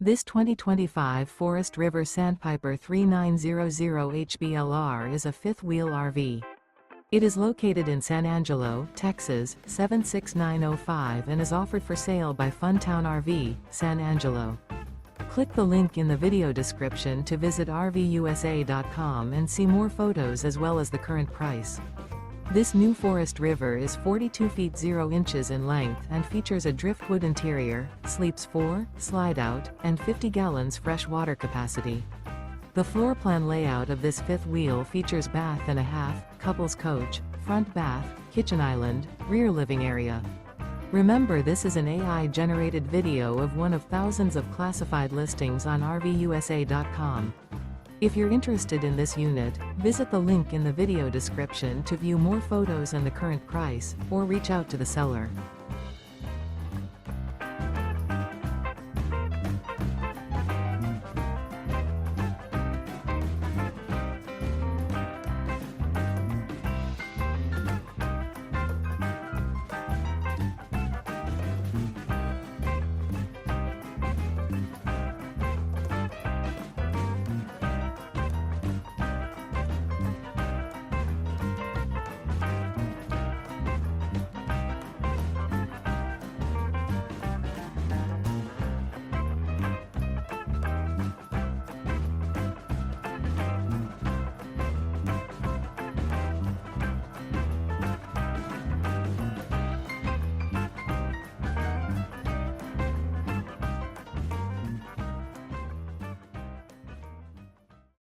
This 2025 Forest River Sandpiper 3900 HBLR is a fifth-wheel RV. It is located in San Angelo, Texas, 76905 and is offered for sale by Funtown RV, San Angelo. Click the link in the video description to visit RVUSA.com and see more photos as well as the current price. This new Forest River is 42 feet 0 inches in length and features a driftwood interior, sleeps 4, slide-out, and 50 gallons fresh water capacity. The floor plan layout of this fifth wheel features bath and a half, couples coach, front bath, kitchen island, rear living area. Remember, this is an AI-generated video of one of thousands of classified listings on RVUSA.com. If you're interested in this unit, visit the link in the video description to view more photos and the current price, or reach out to the seller.